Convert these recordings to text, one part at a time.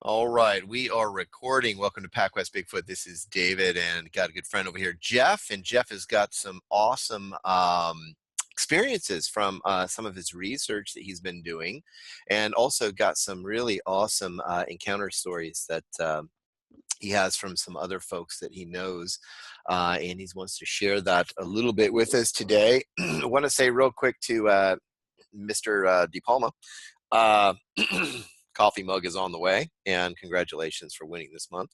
All right, we are recording. Welcome to PacWest Bigfoot. This is David, and got a good friend over here, Jeff. And Jeff has got some awesome experiences from some of his research that he's been doing, and also got some really awesome encounter stories that he has from some other folks that he knows, and he wants to share that a little bit with us today. I want to say real quick to Mr. De Palma. Uh, Coffee mug is on the way, and congratulations for winning this month.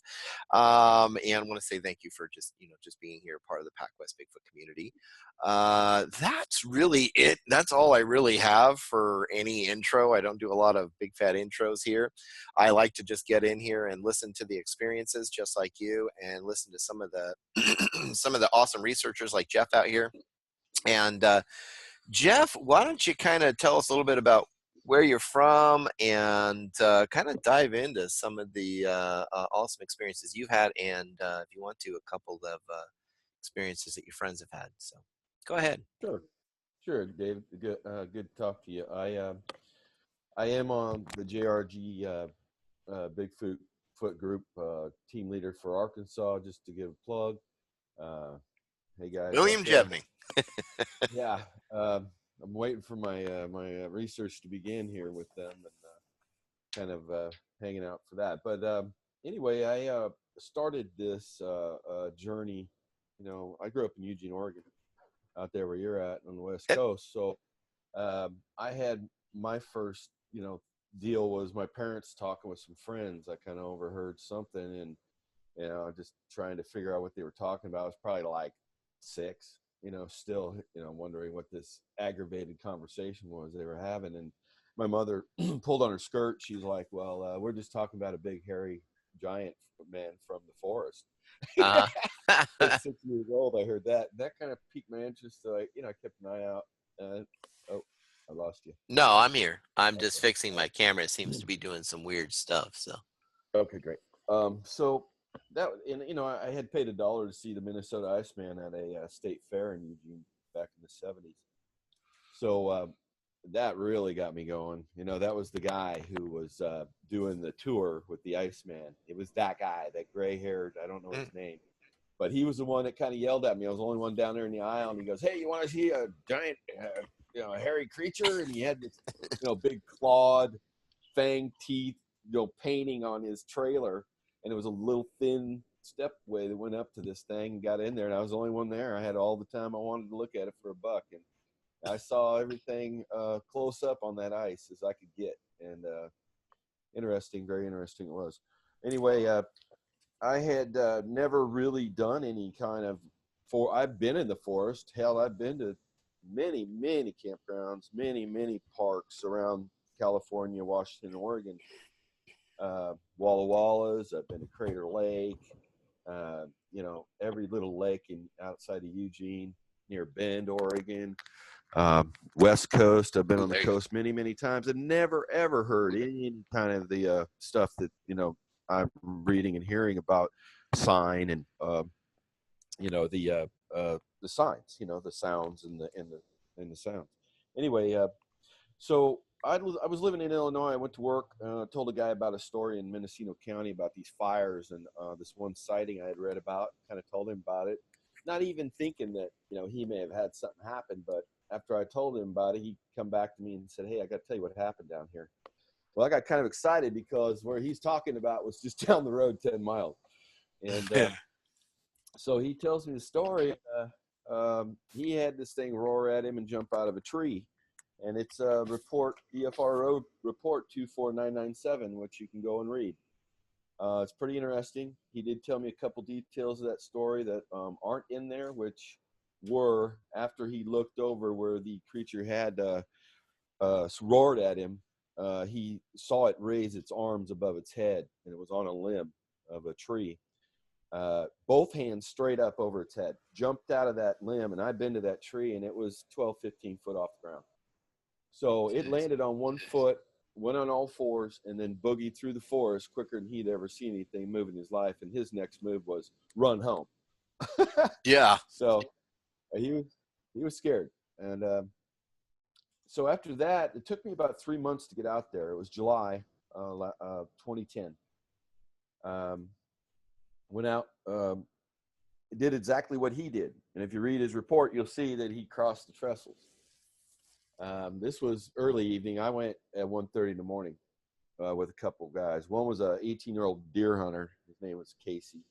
And I want to say thank you for just being here, part of the PacWest Bigfoot community. That's really it. That's all I really have for any intro. I don't do a lot of big fat intros here. I like to just get in here and listen to the experiences, just like you, and listen to some of the some of the awesome researchers like Jeff out here. And Jeff, why don't you kind of tell us a little bit about where you're from and kind of dive into some of the awesome experiences you've had, and if you want to, a couple of experiences that your friends have had. So go ahead. Sure, David. Good to talk to you. I am on the JRG Bigfoot group, team leader for Arkansas. Just to give a plug. Hey guys, William Jevney. Yeah, I'm waiting for my research to begin here with them, and kind of hanging out for that. But anyway, I started this journey. I grew up in Eugene, Oregon, out there where you're at on the West Coast. So I had my first, deal was my parents talking with some friends. I kind of overheard something, and just trying to figure out what they were talking about. I was probably like 6. Still, wondering what this aggravated conversation was they were having. And my mother pulled on her skirt. She's like, well, we're just talking about a big, hairy giant man from the forest. At 6 years old, I heard that. That kind of piqued my interest. So I kept an eye out. Oh, I lost you. No, I'm here. I'm just fixing my camera. It seems to be doing some weird stuff. So Okay, great. So that, and I had paid $1 to see the Minnesota Iceman at a state fair in Eugene back in the '70s. So that really got me going. That was the guy who was doing the tour with the Iceman. It was that guy, that gray-haired, I don't know his name, but he was the one that kind of yelled at me. I was the only one down there in the aisle, and he goes, "Hey, you want to see a giant, hairy creature?" And he had this, big clawed, fang teeth, painting on his trailer, and it was a little thin stepway that went up to this thing and got in there, and I was the only one there. I had all the time I wanted to look at it for $1, and I saw everything close up on that ice as I could get, and interesting, very interesting it was. Anyway, I had never really done any kind of I've been in the forest. Hell, I've been to many, many campgrounds, many, many parks around California, Washington, Oregon. Walla Wallas. I've been to Crater Lake. Every little lake outside of Eugene, near Bend, Oregon. West Coast. I've been on the coast many, many times, and never ever heard any kind of the stuff that I'm reading and hearing about sign and the signs, the sounds and the sounds. Anyway, so I was living in Illinois. I went to work, told a guy about a story in Mendocino County about these fires and this one sighting I had read about, kind of told him about it, not even thinking that, he may have had something happen. But after I told him about it, he come back to me and said, "Hey, I got to tell you what happened down here." Well, I got kind of excited because where he's talking about was just down the road 10 miles. And so he tells me the story. He had this thing roar at him and jump out of a tree. And it's a report, EFRO report 24997, which you can go and read. It's pretty interesting. He did tell me a couple details of that story that aren't in there, which were after he looked over where the creature had roared at him. He saw it raise its arms above its head, and it was on a limb of a tree. Both hands straight up over its head, jumped out of that limb, and I've been to that tree, and it was 12, 15 foot off the ground. So it landed on one foot, went on all fours, and then boogied through the forest quicker than he'd ever seen anything move in his life. And his next move was run home. Yeah. So he was scared. And so after that, it took me about 3 months to get out there. It was July 2010. Um, went out, did exactly what he did. And if you read his report, you'll see that he crossed the trestles. This was early evening. I went at 1:30 in the morning with a couple guys. One was a 18-year-old deer hunter. His name was Casey.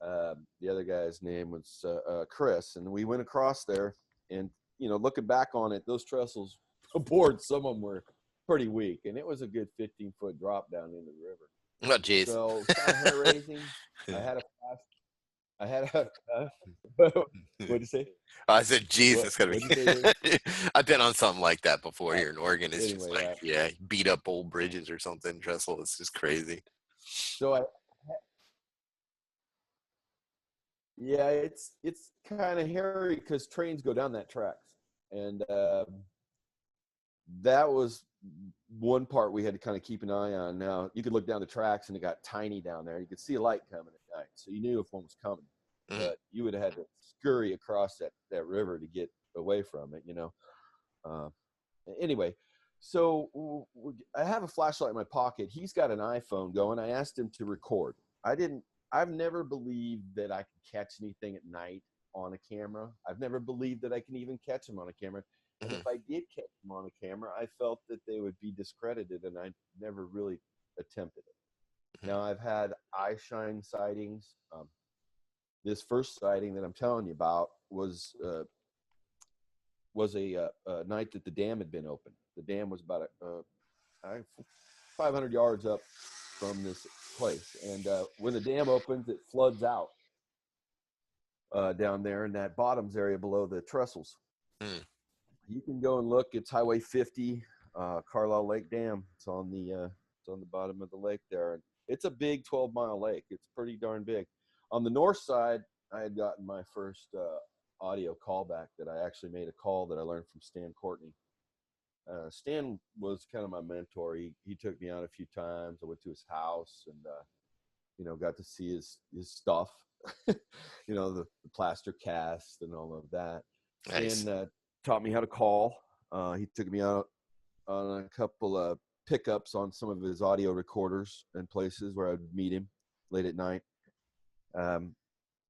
The other guy's name was Chris. And we went across there. And, looking back on it, those trestles aboard, some of them were pretty weak. And it was a good 15-foot drop down into the river. Oh, geez. So kind of hair raising. I had a flash. I had a. What'd you say? I said, geez, it's gonna What'd you say, be. Dave? I've been on something like that before here in Oregon. It's just Anyway, like, yeah, beat up old bridges or something. Trestle. It's just crazy. so yeah, it's kind of hairy because trains go down that tracks, and that was one part we had to kind of keep an eye on. Now you could look down the tracks and it got tiny down there. You could see a light coming at night, so you knew if one was coming. Mm-hmm. But you would have had to scurry across that river to get away from it. Uh, anyway, so I have a flashlight in my pocket. He's got an iPhone going. I asked him to record. I've never believed that I could catch anything at night on a camera. I've never believed that I can even catch them on a camera. And if I did catch them on a camera, I felt that they would be discredited, and I never really attempted it. Now, I've had eye shine sightings. This first sighting that I'm telling you about was a night that the dam had been open. The dam was about 500 yards up from this place, and when the dam opens, it floods out down there in that bottoms area below the trestles. Mm. You can go and look. It's Highway 50, Carlisle Lake Dam. It's on the bottom of the lake there. It's a big 12-mile lake. It's pretty darn big. On the north side, I had gotten my first audio callback that I actually made a call that I learned from Stan Courtney. Stan was kind of my mentor. He took me out a few times. I went to his house and got to see his stuff, the plaster cast and all of that. Nice. Stan taught me how to call. He took me out on a couple of pickups on some of his audio recorders and places where I'd meet him late at night.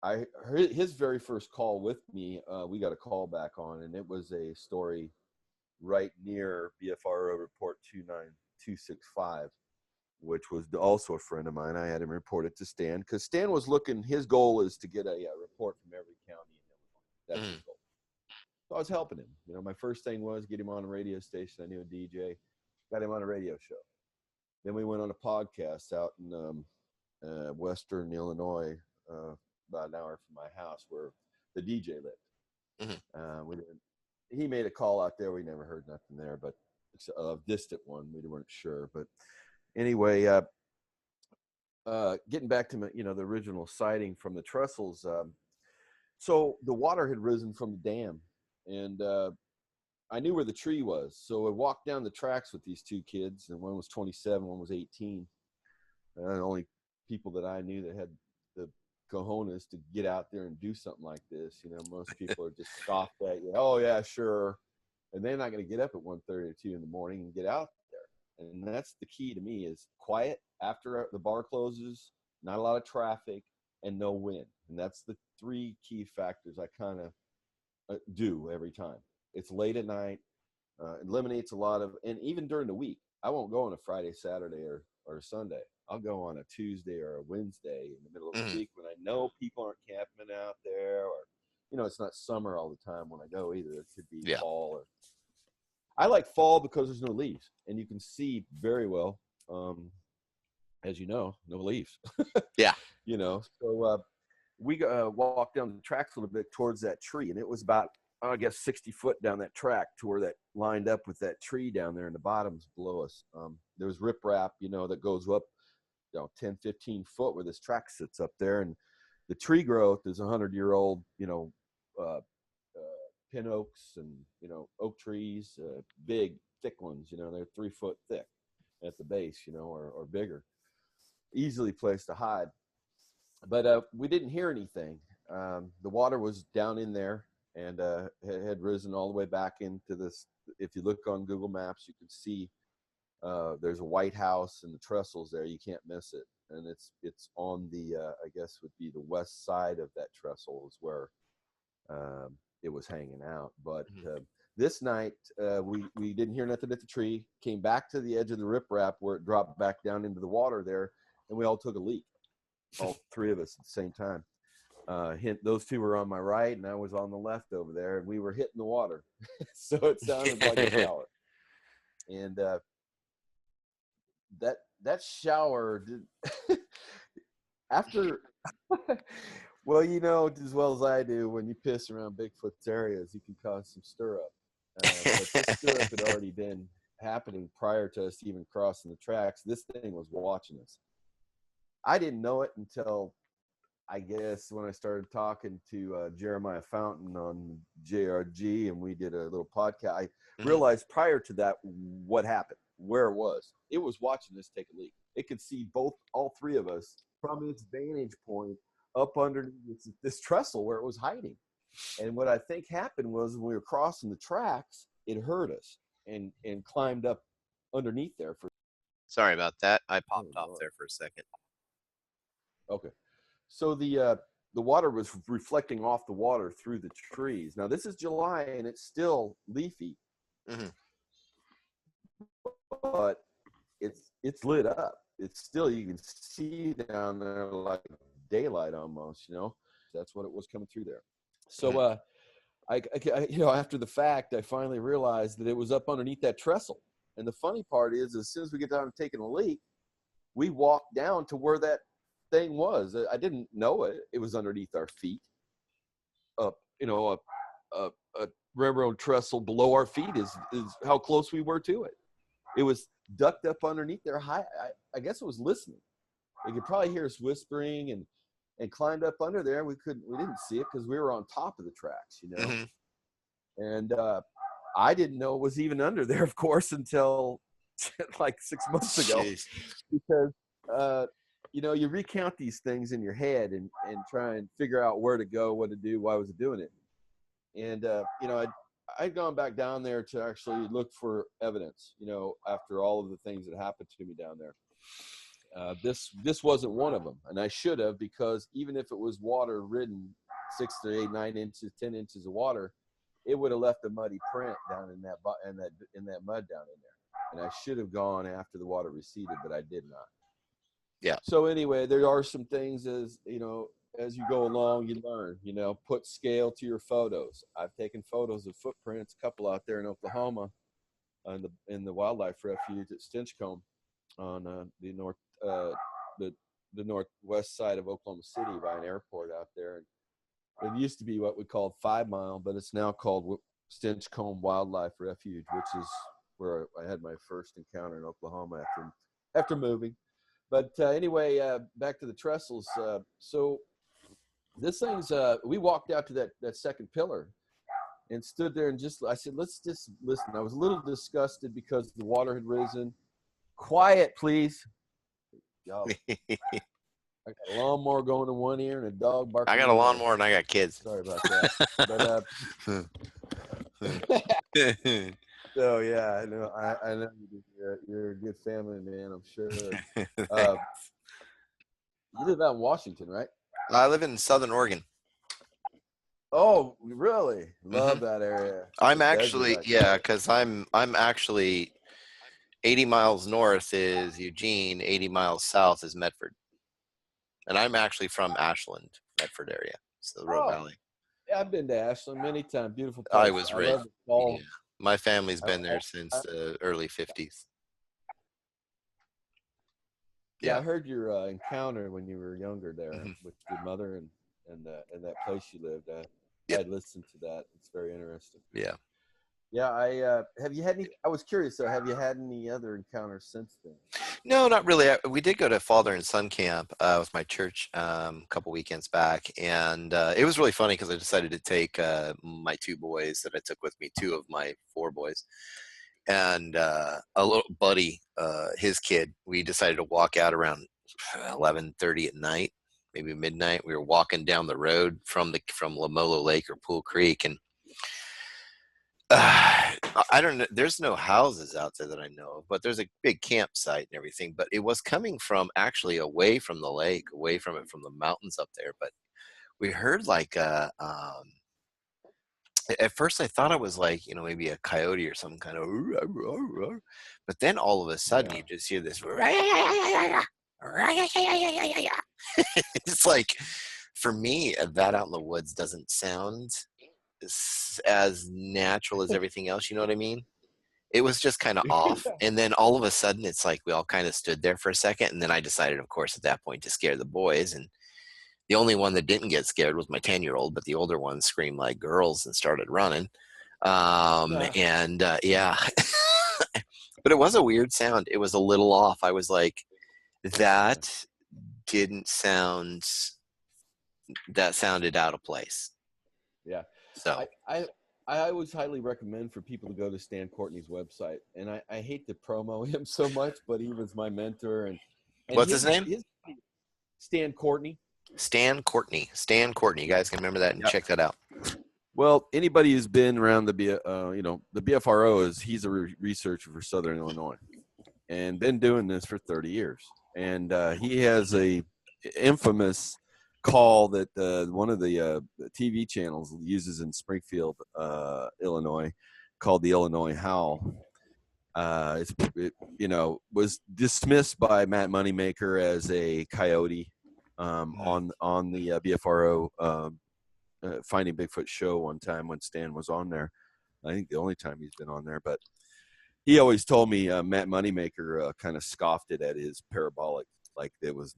I heard his very first call with me. We got a call back on, and it was a story right near BFRO report 29265, which was also a friend of mine. I had him report it to Stan because Stan was looking. His goal is to get a report from every county in Illinois. That's his goal. So I was helping him. My first thing was get him on a radio station. I knew a DJ, got him on a radio show. Then we went on a podcast out in Western Illinois, about an hour from my house where the DJ lived. He made a call out there. We never heard nothing there, but it's a distant one. We weren't sure. But anyway, getting back to the original sighting from the trestles. So the water had risen from the dam, and I knew where the tree was. So I walked down the tracks with these two kids, and one was 27, one was 18. The only people that I knew that had the cojones to get out there and do something like this. Most people are just scoffed at you. Oh yeah, sure. And they're not going to get up at 1:30 or 2 in the morning and get out there. And that's the key to me is quiet after the bar closes, not a lot of traffic, and no wind. And that's the three key factors I kind of do every time. It's late at night, eliminates a lot of, and even during the week, I won't go on a Friday, Saturday, or Sunday. I'll go on a Tuesday or a Wednesday in the middle of the week when I know people aren't camping out there, or, it's not summer all the time when I go either. It could be fall. I like fall because there's no leaves, and you can see very well, as you know, no leaves. Yeah. So we walked down the tracks a little bit towards that tree, and it was about, I guess, 60 foot down that track to where that lined up with that tree down there in the bottoms below us. There was riprap, that goes up, 10, 15 foot where this track sits up there. And the tree growth is 100-year-old, pin oaks and, oak trees, big, thick ones, they're 3 foot thick at the base, or bigger, easily placed to hide. But we didn't hear anything. The water was down in there and had risen all the way back into this. If you look on Google Maps, you can see There's a White House and the trestles there. You can't miss it. And it's on the I guess would be the west side of that trestle is where it was hanging out. But this night we didn't hear nothing at the tree. Came back to the edge of the riprap where it dropped back down into the water there, and we all took a leak, all three of us at the same time. Those two were on my right, and I was on the left over there, and we were hitting the water, so it sounded like a shower. And that shower did after. Well, you know as well as I do, when you piss around Bigfoot's areas, you can cause some stir-up. But this stir-up had already been happening prior to us even crossing the tracks. This thing was watching us. I didn't know it until, I guess, when I started talking to Jeremiah Fountain on JRG, and we did a little podcast. I realized prior to that what happened, where it was. It was watching us take a leak. It could see all three of us from its vantage point up under this trestle where it was hiding. And what I think happened was when we were crossing the tracks, it heard us and climbed up underneath there. Sorry about that. I popped off there for a second. Okay. So the water was reflecting off the water through the trees. Now this is July and it's still leafy, but it's lit up. It's still, you can see down there like daylight almost, you know. That's what it was coming through there. So I you know, after the fact, I finally realized that it was up underneath that trestle. And the funny part is, as soon as we get down to taking a leak, we walked down to where that thing was. I didn't know it. It was underneath our feet. You know, a railroad trestle below our feet is how close we were to it. It was ducked up underneath there high. I guess it was listening. You could probably hear us whispering and climbed up under there. We didn't see it because we were on top of the tracks, you know. And I didn't know it was even under there, of course, until like 6 months ago. Jeez. Because you know, you recount these things in your head and try and figure out where to go, what to do, why was it doing it. And you know, I'd gone back down there to actually look for evidence, you know, after all of the things that happened to me down there. This wasn't one of them, and I should have, because even if it was water ridden, 6 to 8, 9 inches, 10 inches of water, it would have left a muddy print down in that mud down in there. And I should have gone after the water receded, but I did not. Yeah. So anyway, there are some things, as you know, as you go along, you learn, you know, put scale to your photos. I've taken photos of footprints, a couple out there in Oklahoma, in the wildlife refuge at Stinchcombe, on the northwest side of Oklahoma City by an airport out there. And it used to be what we called 5 Mile, but it's now called Stinchcombe Wildlife Refuge, which is where I had my first encounter in Oklahoma after moving. But anyway, back to the trestles. So this thing's, we walked out to that second pillar and stood there and I said, let's just listen. I was a little disgusted because the water had risen. Quiet, please. Y'all. I got a lawnmower going in one ear and a dog barking. I got a lawnmower and I got kids. Sorry about that. But so yeah, I know you're a good family man, I'm sure. You live out in Washington, right? I live in Southern Oregon. Oh, really? Love that area. I'm actually, yeah, because I'm actually 80 miles north is Eugene, 80 miles south is Medford. And I'm actually from Ashland, Medford area, so the Rogue Valley. Yeah, I've been to Ashland many times. Beautiful place. I was raised. Yeah. My family's been there since the early 50s. Yeah, I heard your encounter when you were younger there with your mother and that place you lived at. I listened to that. It's very interesting. Yeah. Yeah, have you had any? I was curious though. Have you had any other encounters since then? No, not really. We did go to father and son camp with my church a couple weekends back, and it was really funny because I decided to take my 2 boys that I took with me, 2 of my 4 boys, and a little buddy, his kid. We decided to walk out around 11:30 at night, maybe midnight. We were walking down the road from Lamolo Lake or Pool Creek, and I don't know. There's no houses out there that I know of, but there's a big campsite and everything. But it was coming from actually away from the lake, away from it, from the mountains up there. But we heard like at first I thought it was like, maybe a coyote or some kind of, but then all of a sudden Yeah. you just hear this. It's like, for me, that out in the woods doesn't sound as natural as everything else. You know what I mean? It was just kind of off. And then all of a sudden, it's like we all kind of stood there for a second. And then I decided, of course, at that point to scare the boys. And the only one that didn't get scared was my 10-year-old, but the older ones screamed like girls and started running. Yeah, but it was a weird sound. It was a little off. I was like, that didn't sound, that sounded out of place. Yeah. So I always highly recommend for people to go to Stan Courtney's website, and I hate to promo him so much, but he was my mentor, and what's his name? Stan Courtney. Stan Courtney. Stan Courtney. You guys can remember that and check that out. Well, anybody who's been around the BFRO he's a researcher for Southern Illinois, and been doing this for 30 years, and he has a infamous call that one of the TV channels uses in Springfield, Illinois, called the Illinois Howl. Was dismissed by Matt Moneymaker as a coyote on the BFRO Finding Bigfoot show one time when Stan was on there. I think the only time he's been on there, but he always told me Matt Moneymaker kind of scoffed it at his parabolic, like it was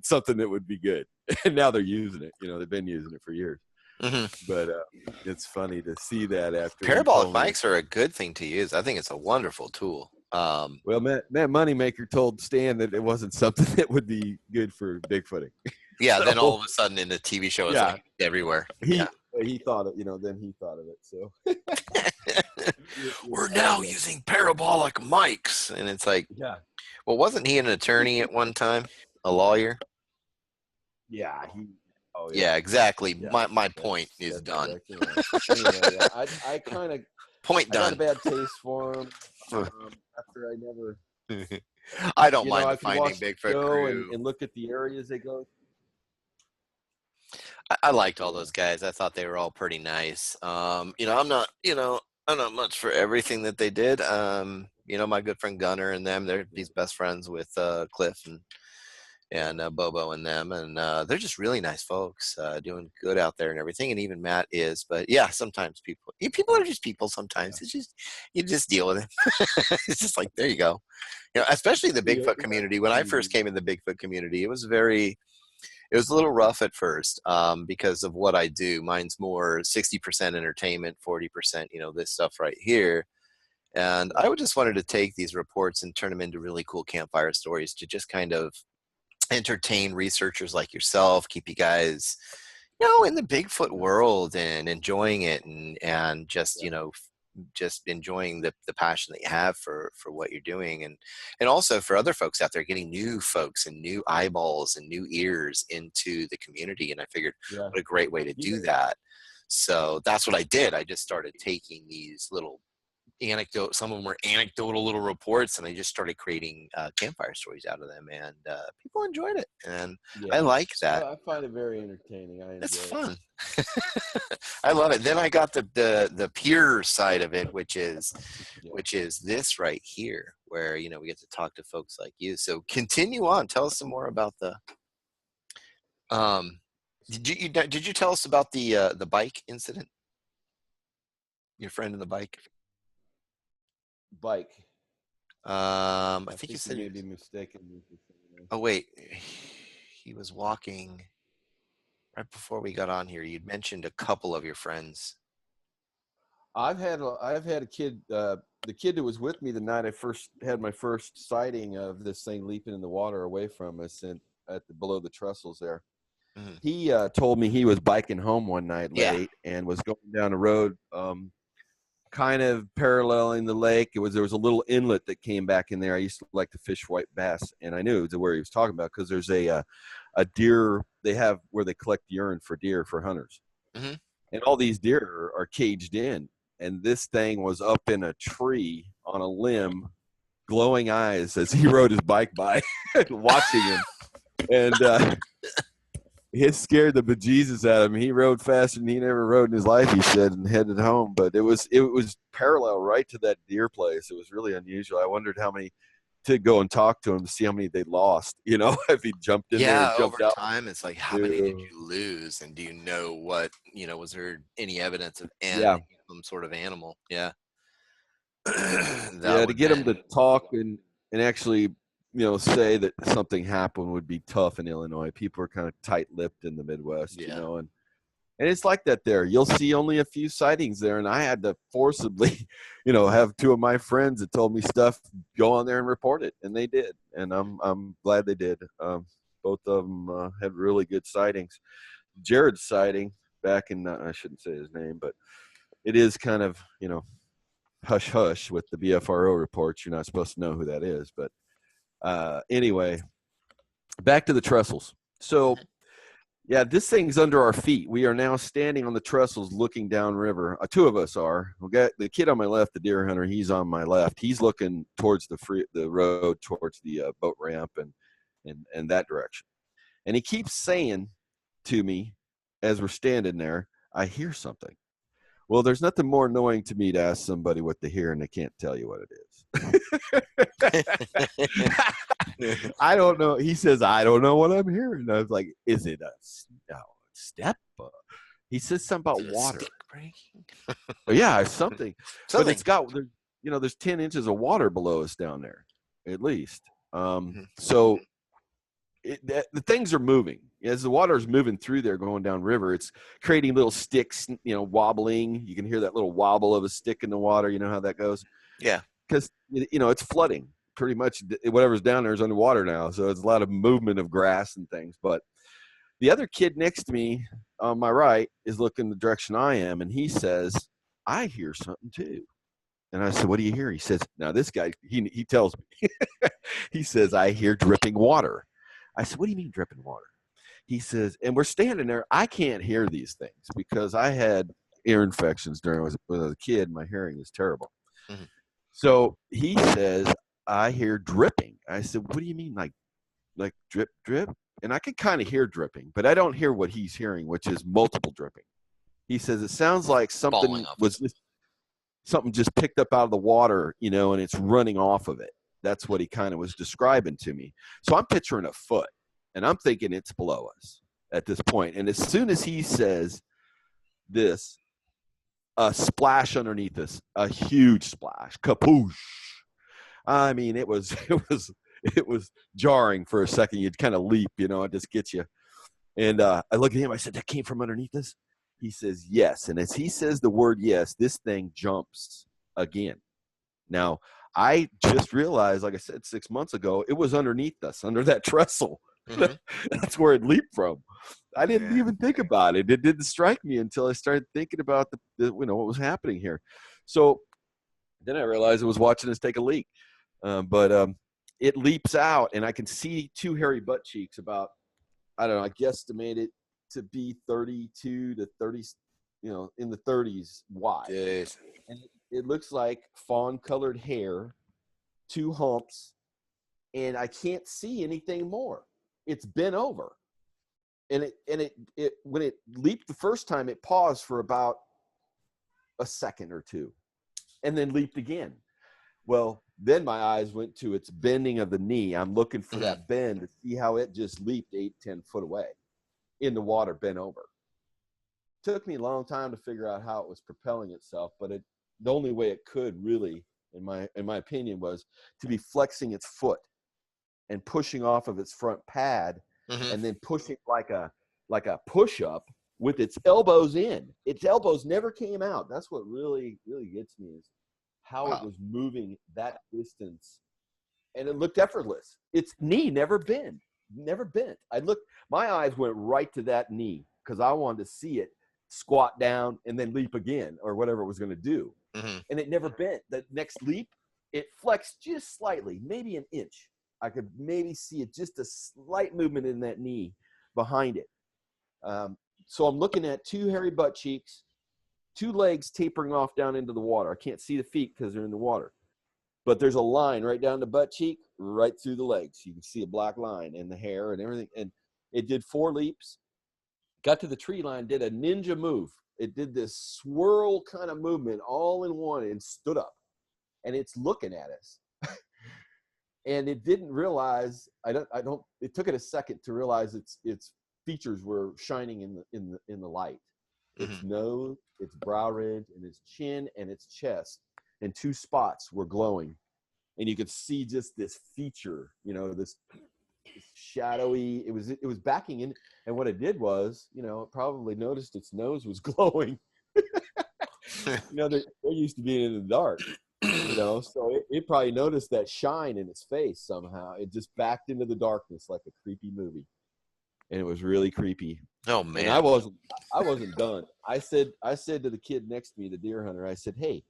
something that would be good. And now they're using it. They've been using it for years. Mm-hmm. But it's funny to see that after parabolic mics are a good thing to use. I think it's a wonderful tool. Well, Matt Moneymaker told Stan that it wasn't something that would be good for Bigfooting. Yeah, so, then all of a sudden in the TV show, it's like everywhere. He thought of, then he thought of it. So we're now using parabolic mics, and it's like, well, wasn't he an attorney at one time, a lawyer? Yeah, yeah, exactly. Yeah. My point is done. Exactly right. Anyway, I kind of point done. I got a bad taste for him after I never. I don't mind the Finding Bigfoot crew and look at the areas they go. I liked all those guys. I thought they were all pretty nice. I'm not much for everything that they did. My good friend Gunner and them, he's best friends with Cliff and Bobo and them, and they're just really nice folks, doing good out there and everything. And even Matt is, but yeah, sometimes people are just people. Sometimes it's just, you just deal with it. It's just like, there you go. Especially the Bigfoot community. When I first came in the Bigfoot community, it was a little rough at first, because of what I do. Mine's more 60% entertainment, 40%, this stuff right here. And I would just wanted to take these reports and turn them into really cool campfire stories to just kind of entertain researchers like yourself, keep you guys, in the Bigfoot world and enjoying it, and just, just enjoying the passion that you have for what you're doing, and also for other folks out there, getting new folks and new eyeballs and new ears into the community. And I figured, what a great way to do that. So that's what I did. I just started taking these little some of them were anecdotal little reports, and I just started creating campfire stories out of them, and people enjoyed it, and I like that. I find it very entertaining. It's fun. I love it. Then I got the pure side of it, which is this right here, where we get to talk to folks like you. So continue on. Tell us some more about the. Did you tell us about the bike incident? Your friend in the bike. I think you said you may be mistaken. Oh wait, he was walking right before we got on here. You'd mentioned a couple of your friends. I've had a kid. The kid that was with me the night I first had my first sighting of this thing leaping in the water away from us and below the trestles there. Mm-hmm. He told me he was biking home one night late and was going down the road. Kind of paralleling the lake. There was a little inlet that came back in there. I used to like to fish white bass, and I knew where he was talking about because there's a deer they have where they collect urine for deer for hunters, and all these deer are caged in, and this thing was up in a tree on a limb, glowing eyes as he rode his bike by, watching him. And it scared the bejesus out of him. He rode faster than he never rode in his life, he said, and headed home. But it was parallel right to that deer place. It was really unusual. I wondered how many to go and talk to him to see how many they lost. If he jumped in there and Yeah, over jumped out. time, it's like, how many did you lose? And do you know what, was there any evidence of Yeah, some sort of animal? Yeah. That yeah. To would get him to been, talk and actually, say that something happened would be tough in Illinois. People are kind of tight-lipped in the Midwest, yeah. And it's like that there. You'll see only a few sightings there, and I had to forcibly, have two of my friends that told me stuff, go on there and report it, and they did, and I'm glad they did. Both of them had really good sightings. Jared's sighting back in I shouldn't say his name, but it is kind of hush hush with the BFRO reports. You're not supposed to know who that is, but anyway, back to the trestles. So. Yeah, this thing's under our feet. We are now standing on the trestles looking downriver. Two of us are. We got the kid on my left, the deer hunter. He's on my left. He's looking towards the road, towards the boat ramp and that direction. And he keeps saying to me as we're standing there, I hear something. Well, there's nothing more annoying to me to ask somebody what they hear and they can't tell you what it is. I don't know. He says, I don't know what I'm hearing. I was like, is it a step? He says something about water. Stick breaking? Yeah, something. But Something. it's got, there's 10 inches of water below us down there, at least. So the things are moving. As the water is moving through there going down river, it's creating little sticks, wobbling. You can hear that little wobble of a stick in the water. You know how that goes? Yeah. Because, it's flooding. Pretty much whatever's down there is underwater now. So it's a lot of movement of grass and things. But the other kid next to me on my right is looking the direction I am. And he says, I hear something too. And I said, what do you hear? He says, now this guy, he tells me, he says, I hear dripping water. I said, what do you mean dripping water? He says, and we're standing there. I can't hear these things because I had ear infections when I was a kid. My hearing is terrible. Mm-hmm. So he says, I hear dripping. I said, what do you mean? Like drip, drip? And I can kind of hear dripping, but I don't hear what he's hearing, which is multiple dripping. He says, it sounds like something just picked up out of the water, and it's running off of it. That's what he kind of was describing to me. So I'm picturing a foot, and I'm thinking it's below us at this point. And as soon as he says this, a splash underneath us, a huge splash, kapoosh. I mean, it was jarring for a second. You'd kind of leap, it just gets you. And I look at him. I said, that came from underneath us? He says, yes. And as he says the word yes, this thing jumps again. Now, I just realized, like I said 6 months ago, it was underneath us, under that trestle. Mm-hmm. That's where it leaped from. I didn't even think about it. It didn't strike me until I started thinking about what was happening here. So then I realized I was watching us take a leak. But it leaps out, and I can see two hairy butt cheeks about, I don't know, I guesstimate it to be 32 to 30, in the 30s wide. Jeez. And it looks like fawn-colored hair, two humps, and I can't see anything more. It's bent over. And it when it leaped the first time, it paused for about a second or two, and then leaped again. Well, then my eyes went to its bending of the knee. I'm looking for that bend to see how it just leaped 8-10 foot away in the water, bent over. Took me a long time to figure out how it was propelling itself, but the only way it could really, in my opinion, was to be flexing its foot and pushing off of its front pad, and then pushing like a push-up with its elbows in. Its elbows never came out. That's what really, really gets me, is how it was moving that distance, and it looked effortless. Its knee never bent. My eyes went right to that knee because I wanted to see it squat down and then leap again, or whatever it was going to do. And it never bent. The next leap, it flexed just slightly, maybe an inch. I could maybe see it, just a slight movement in that knee behind it. So I'm looking at two hairy butt cheeks two legs tapering off down into the water. I can't see the feet because they're in the water. But there's a line right down the butt cheek, right through the legs. You can see a black line and the hair and everything. And it did 4 leaps, got to the tree line, did a ninja move. It did this swirl kind of movement all in one and stood up. And it's looking at us. And it didn't realize, it took it a second to realize its features were shining in the light. Its nose, its brow ridge, and its chin and its chest, and 2 spots were glowing. And you could see just this feature, this shadowy, it was backing in. And what it did was, it probably noticed its nose was glowing. They're used to being in the dark. So it probably noticed that shine in its face somehow. It just backed into the darkness like a creepy movie, and it was really creepy. Oh man! And I wasn't done. I said to the kid next to me, the deer hunter, I said, "Hey,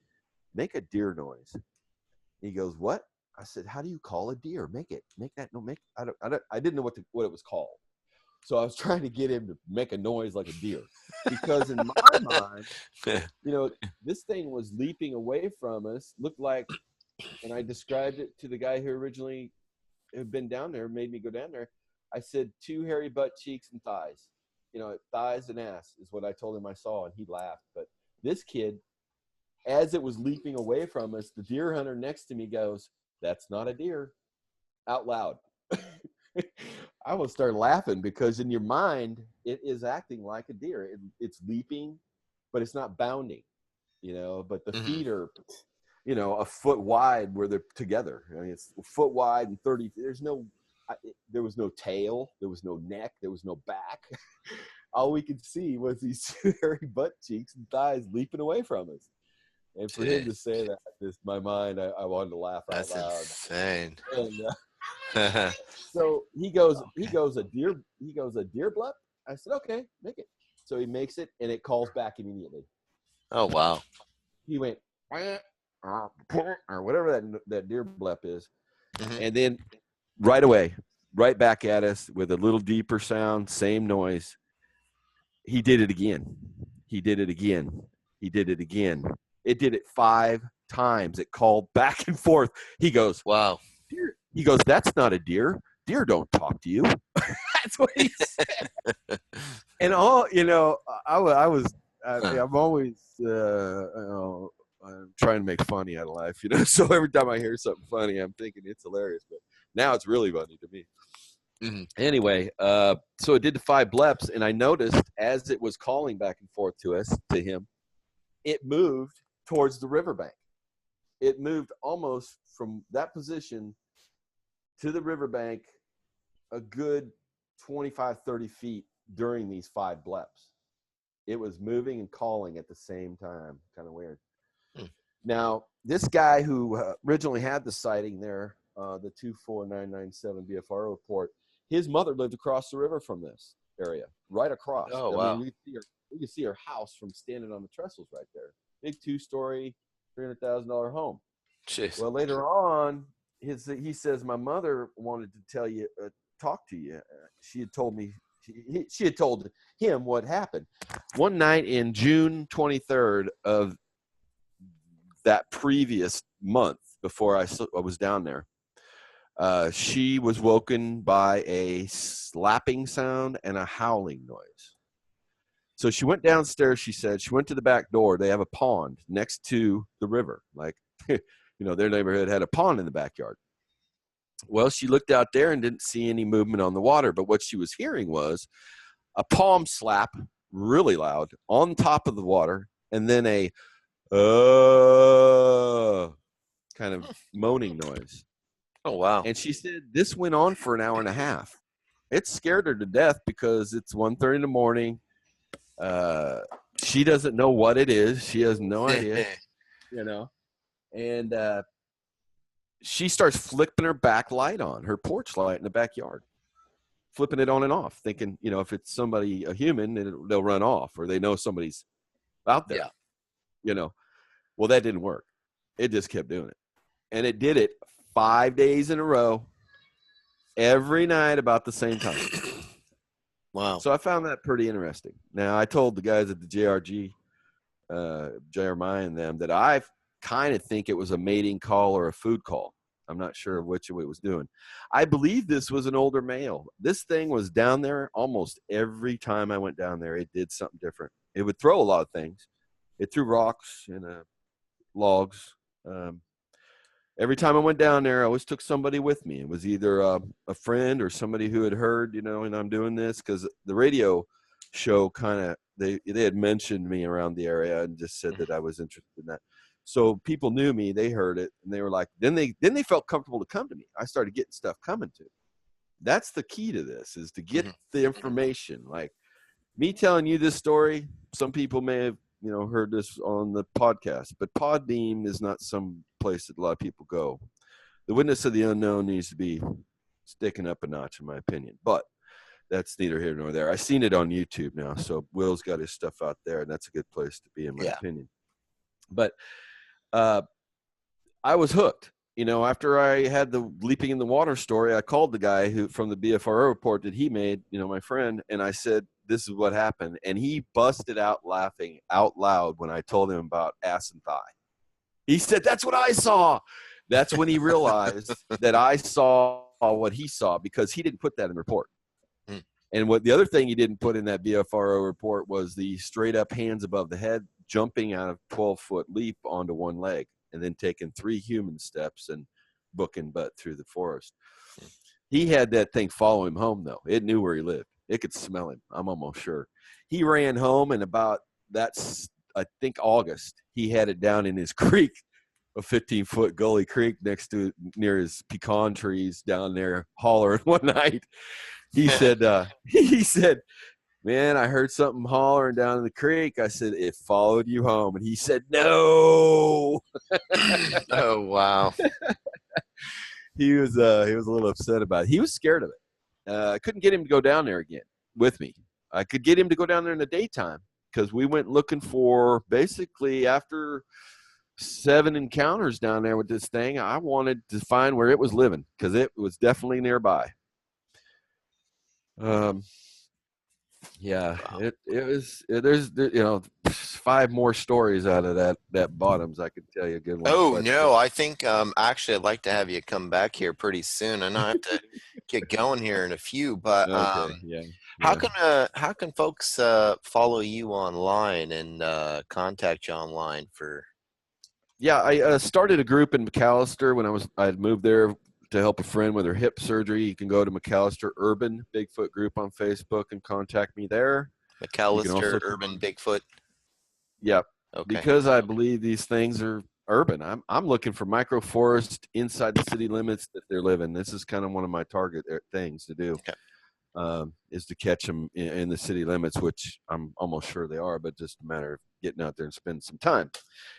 make a deer noise." He goes, "What?" I said, "How do you call a deer? Make that no make." I didn't know what it was called, so I was trying to get him to make a noise like a deer, because in my mind, this thing was leaping away from us, looked like, and I described it to the guy who originally had been down there, made me go down there. I said 2 hairy butt cheeks and thighs, thighs and ass is what I told him I saw, and he laughed. But this kid, as it was leaping away from us, the deer hunter next to me goes, "That's not a deer," out loud. I almost started laughing, because in your mind, it is acting like a deer. It's leaping, but it's not bounding, but the feet are, a foot wide where they're together. I mean, it's a foot wide and 30. There was no tail. There was no neck. There was no back. All we could see was these hairy butt cheeks and thighs leaping away from us. And for him to say that, just my mind, I wanted to laugh out loud. That's insane. And, so he goes a deer blup. I said, "Okay, make it." So he makes it, and it calls back immediately. Oh wow! He went or whatever that deer blup is, and then right away, right back at us with a little deeper sound, same noise. He did it again. He did it again. He did it again. It did it 5 times. It called back and forth. He goes, "Wow." Deer. He goes, "That's not a deer. Deer don't talk to you." That's what he said. And I'm always, I'm trying to make funny out of life, So every time I hear something funny, I'm thinking it's hilarious. But now it's really funny to me. Anyway, so it did the 5 bleps, and I noticed as it was calling back and forth to him, it moved towards the riverbank. It moved almost from that position to the riverbank a good 25, 30 feet during these 5 bleps. It was moving and calling at the same time. Kind of weird. Now, this guy who originally had the sighting there, the 24997 BFR report, his mother lived across the river from this area, right across. Oh, wow. We could see her house from standing on the trestles right there. Big 2-story, $300,000 home. Jeez. Well, later on, he says, "My mother wanted to talk to you. She had told me, she had told him what happened. One night in June 23rd of that previous month, before I was down there, she was woken by a slapping sound and a howling noise. So she went downstairs. She said she went to the back door. They have a pond next to the river. Like, their neighborhood had a pond in the backyard. Well, she looked out there and didn't see any movement on the water. But what she was hearing was a palm slap, really loud, on top of the water, and then a kind of moaning noise. Oh, wow. And she said this went on for an hour and a half. It scared her to death because it's 1:30 in the morning. She doesn't know what it is. She has no idea, And she starts flipping her back light on, her porch light in the backyard, flipping it on and off, thinking, if it's somebody, a human, they'll run off, or they know somebody's out there. Yeah. Well, that didn't work. It just kept doing it. And it did it 5 days in a row, every night about the same time. Wow. So I found that pretty interesting. Now, I told the guys at the JRG, Jeremiah and them, that I kind of think it was a mating call or a food call. I'm not sure which it was doing. I believe this was an older male. This thing was down there almost every time I went down there. It did something different. It would throw a lot of things. It threw rocks and logs. Every time I went down there, I always took somebody with me. It was either a friend or somebody who had heard, and I'm doing this because the radio show kind of they had mentioned me around the area and just said that I was interested in that. So people knew me, they heard it, and they were like, then they felt comfortable to come to me. I started getting stuff coming to me. That's the key to this, is to get the information. Like me telling you this story, some people may have heard this on the podcast, but Podbeam is not some place that a lot of people go. The Witness of the Unknown needs to be sticking up a notch, in my opinion, but that's neither here nor there. I've seen it on YouTube now, so Will's got his stuff out there, and that's a good place to be, in my opinion. But I was hooked. After I had the leaping in the water story, I called the guy who from the BFRO report that he made, my friend, and I said, this is what happened. And he busted out laughing out loud when I told him about ass and thigh. He said, that's what I saw. That's when he realized that I saw what he saw, because he didn't put that in the report. And what the other thing he didn't put in that BFRO report was the straight up hands above the head, jumping out of 12-foot leap onto one leg, and then taking 3 human steps and booking butt through the forest. He had that thing follow him home, though. It knew where he lived. It could smell him, I'm almost sure. He ran home, and about that's, I think, August, he had it down in his creek, a 15-foot gully creek near his pecan trees down there, hollering one night. He said, man, I heard something hollering down in the creek. I said, it followed you home. And he said, no. Oh, wow. He was a little upset about it. He was scared of it. I couldn't get him to go down there again with me. I could get him to go down there in the daytime, because we went looking for, basically after 7 encounters down there with this thing, I wanted to find where it was living, because it was definitely nearby. Yeah, wow. There's 5 more stories out of that bottoms. I could tell you a good one. Oh, no, I think actually I'd like to have you come back here pretty soon. I know I have to get going here in a few, but okay, yeah. How can folks follow you online and contact you online for? Yeah, I started a group in McAllister when I had moved there to help a friend with her hip surgery. You can go to McAllister Urban Bigfoot Group on Facebook and contact me there. McAllister Urban Bigfoot. Yep. Okay. Because I believe these things are urban. I'm looking for microforest inside the city limits that they're living. This is kind of one of my target things to do. Okay. Is to catch them in the city limits, which I'm almost sure they are, but just a matter of getting out there and spending some time.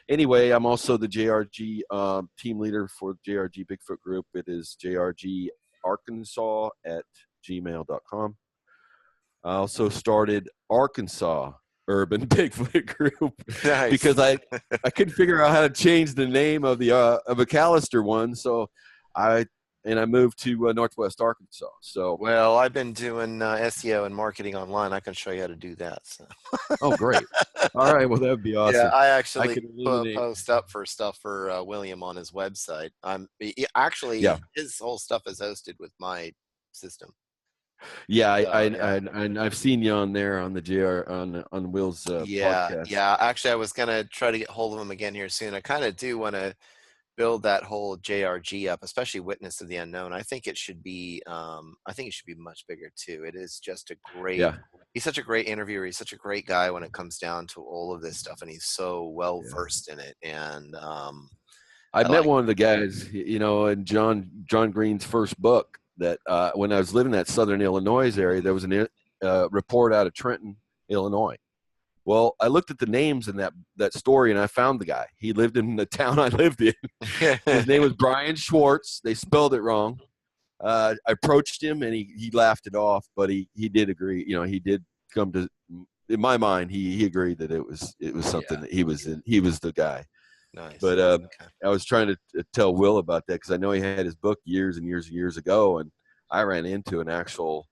Anyway, I'm also the JRG team leader for the JRG Bigfoot Group. It is jrgarkansas@gmail.com. I also started Arkansas Urban Bigfoot Group. Nice. Because I couldn't figure out how to change the name of the of McAllister one, so I moved to Northwest Arkansas. So, well, I've been doing SEO and marketing online. I can show you how to do that. So. Oh, great! All right, well, that'd be awesome. Yeah, I actually post up for stuff for William on his website. His whole stuff is hosted with my system. Yeah, I've seen you on there on the JR on Will's podcast. Yeah. Actually, I was gonna try to get hold of him again here soon. I kind of do want to build that whole JRG up, especially Witness of the Unknown. I think it should be much bigger too. It is just a great. Yeah. He's such a great interviewer. He's such a great guy when it comes down to all of this stuff, and he's so well versed in it. And I met one of the guys, in John Green's first book. That when I was living in that southern Illinois area, there was a report out of Trenton, Illinois. Well, I looked at the names in that story, and I found the guy. He lived in the town I lived in. His name was Brian Schwartz. They spelled it wrong. I approached him, and he laughed it off, but he did agree. He did come to, in my mind, he agreed that it was something that he was the guy. Nice. But I was trying to tell Will about that, because I know he had his book years and years and years ago, and I ran into an actual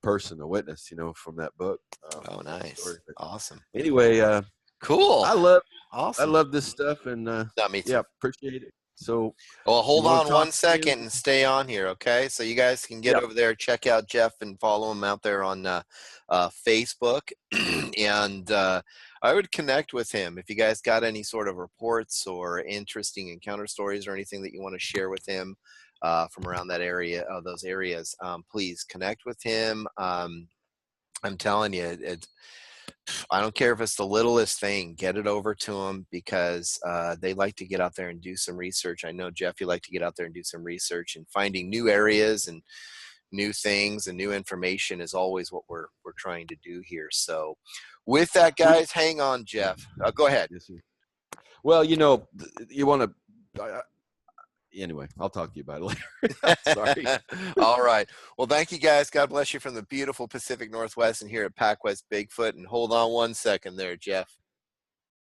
person, a witness, from that book. Oh, nice. Awesome. Anyway, Cool. I love I Awesome. love this stuff, and Not me yeah, too. appreciate it. So Well, you hold want to on talk one again? second and stay on here, okay? So you guys can get Yeah. over there, check out Jeff, and follow him out there on Facebook. And I would connect with him if you guys got any sort of reports or interesting encounter stories or anything that you want to share with him from around that area, those areas. Please connect with him. I'm telling you, I don't care if it's the littlest thing, get it over to them because they like to get out there and do some research. I know, Jeff, you like to get out there and do some research, and finding new areas and new things and new information is always what we're trying to do here. So with that, Well, guys, hang on, yeah. Jeff. Go ahead. Yes, sir. Well, you know, you want to. Anyway, I'll talk to you about it later. Sorry. All right. Well, thank you, guys. God bless you from the beautiful Pacific Northwest and here at PacWest Bigfoot. And hold on one second there, Jeff.